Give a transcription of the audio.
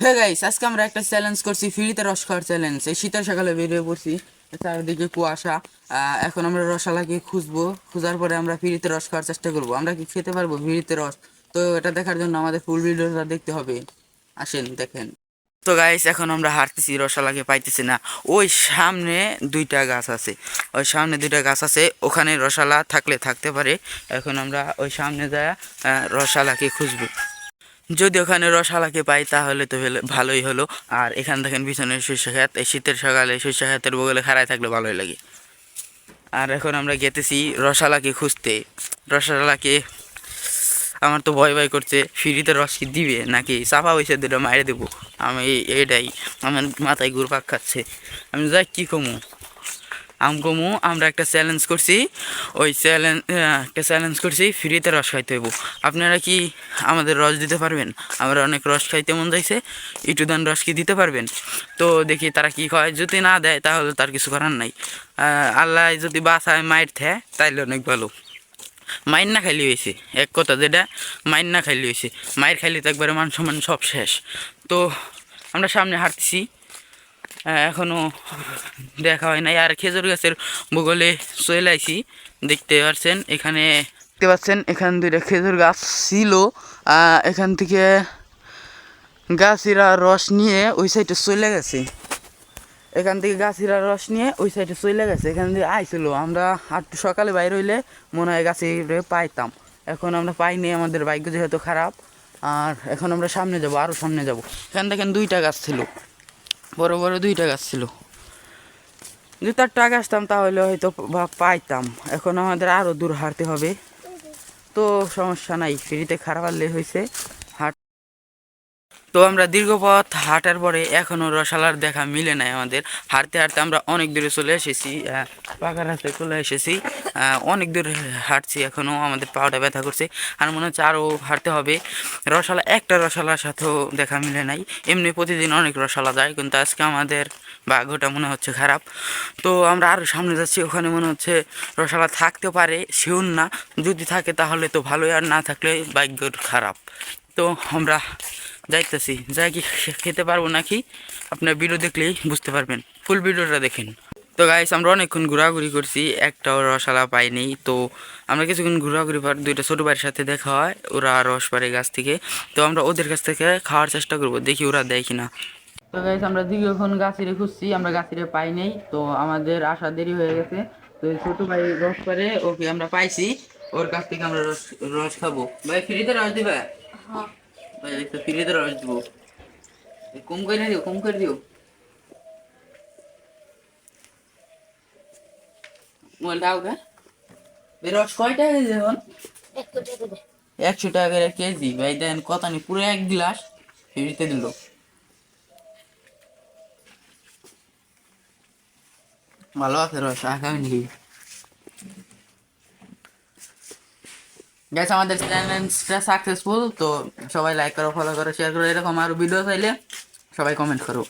হ্যাঁ গাইস, আজকে আমরা একটা চ্যালেঞ্জ করছি, ফ্রিতে রস খাওয়ার চ্যালেঞ্জ। এই শীতের সকালে বেরিয়ে পড়ছি, চারিদিকে কুয়াশা। এখন আমরা রসালাকে খুঁজবো, খোঁজার পরে আমরা ফ্রিতে রস খাওয়ার চেষ্টা করবো। আমরা কি খেতে পারবো ফ্রিতে রস? তো এটা দেখার জন্য আমাদের ফুল ভিডিওটা দেখতে হবে। আসেন দেখেন। তো গাইস, এখন আমরা হাঁটতেছি, রসালাকে পাইতেছি না। ওই সামনে দুইটা গাছ আছে, ওখানে রসালা থাকলে থাকতে পারে। এখন আমরা ওই সামনে যায় রসালাকে খুঁজবো। যদি ওখানে রসালাকে পাই তাহলে তো ভালোই হলো। আর এখান দেখেন পিছনে সরিষা ক্ষেত, এই শীতের সকালে সরিষা ক্ষেতের বগলে খাড়ায় থাকলে ভালোই লাগে। আর এখন আমরা গেতেছি রসালাকে খুঁজতে। রসালাকে আমার তো ভয় ভয় করছে, ফ্রিতে রস কি দিবে নাকি চাপা পয়সা দুটো মাইরে দেবো। আমি এটাই আমার মাথায় ঘুরপাক খাচ্ছে। আমি যাই কি কমু আমকমু আমরা একটা চ্যালেঞ্জ করছি, ওই চ্যালেঞ্জ করছি ফ্রিতে রস খাইতে হইব। আপনারা কি আমাদের রস দিতে পারবেন? আমরা অনেক রস খাইতে মন যাইছে, একটু দান রস কি দিতে পারবেন? তো দেখি তারা কি কয়। যদি না দেয় তাহলে তার কিছু করার নাই। আল্লাহ যদি বাসায় মাইর থে তাইলে অনেক ভালো। মাইর না খাইলে হয়েছে, এক কথা যেটা, মাইর না খাইলে হয়েছে। মায়ের খাইলে তো একবারে মান সম্মান সব শেষ। তো আমরা সামনে হাঁটতেছি, এখনো দেখা হয় নাই। আর খেজুর গাছের বগলে চলে আইছি, দেখতে পাচ্ছেন এখানে, দেখতে পাচ্ছেন এখান দুইটা খেজুর গাছ ছিল। এখান থেকে গাছিরা রস নিয়ে ওই সাইডে চলে গেছে, এখান থেকে গাছিরা রস নিয়ে ওই সাইডে চলে গেছে। এখান থেকে আইছিল, আমরা একটু সকালে বাইরে হইলে মনে হয় গাছে পাইতাম। এখন আমরা পাইনি, আমাদের ভাগ্য যেহেতু খারাপ। আর এখন আমরা সামনে যাব, আরও সামনে যাব। এখান দেখেন দুইটা গাছ ছিল, বড় বড় দুইটা গাছ ছিল। যদি তার টাকা আসতাম তাহলে হয়তো পাইতাম। এখন আমাদের আরও দূর হাঁটতে হবে, তো সমস্যা নাই, ফ্রিতে খারাপ হলে হয়েছে। তো আমরা দীর্ঘ পথ হাঁটার পরে এখনও রসালার দেখা মিলে নাই আমাদের। হাঁটতে হাঁটতে আমরা অনেক দূরে চলে এসেছি, পাকা রাস্তায় চলে এসেছি। অনেক দূর হাঁটছি, এখনও আমাদের পাওয়াটা ব্যথা করছে। আর মনে হচ্ছে আরও হাঁটতে হবে। একটা রসালার সাথেও দেখা মিলে নাই। এমনি প্রতিদিন অনেক রসালা যায়, কিন্তু আজকে আমাদের ভাগ্যটা মনে হচ্ছে খারাপ। তো আমরা আরও সামনে যাচ্ছি, ওখানে মনে হচ্ছে রসালা থাকতে পারে, শিওর না। যদি থাকে তাহলে তো ভালোই, আর না থাকলে ভাগ্য খারাপ। তো আমরা যাইতেছি, যাই কি খেতে পারবো নাকি আপনার ভিডিও দেখলেই বুঝতে পারবেন, ফুল ভিডিওটা দেখেন। তো গাইস, আমরা অনেকক্ষণ ঘোরাঘুরি করছি, একটাও রসালা পাইনি। তো আমরা কিছুক্ষণ ঘোরাঘুরি পর দুইটা ছোটো ভাইয়ের সাথে দেখা হয়, ওরা রস পারে গাছ থেকে। তো আমরা ওদের কাছ থেকে খাওয়ার চেষ্টা করবো, দেখি ওরা দেয় কিনা। তো গাইস, আমরা দীর্ঘক্ষণ গাছিরে খুঁজছি, আমরা গাছিরে পাই নাই। তো আমাদের আসা দেরি হয়ে গেছে। তো ছোটো ভাই রস পারে, ওকে আমরা পাইছি, ওর কাছ থেকে আমরা রস রস খাবো। ভাই ফ্রিতে রস দিবা? ভাই একটা ফ্রিতে রস দিব, কম করে দিও, কম করে দিও। মোবাইলটা আউটা। রস কয় টাকা কেজি এখন? 100 টাকা করে কেজি। ভাই দেন কত নি, পুরো এক গ্লাস ফ্রিতে দিল। ভালো আছে রস, আগামী গ্যাস। আমাদের চ্যালেঞ্জটা সাকসেসফুল। তো সবাই লাইক করো, ফলো করো, শেয়ার করো। এরকম আরো ভিডিও চাইলে সবাই কমেন্ট করো।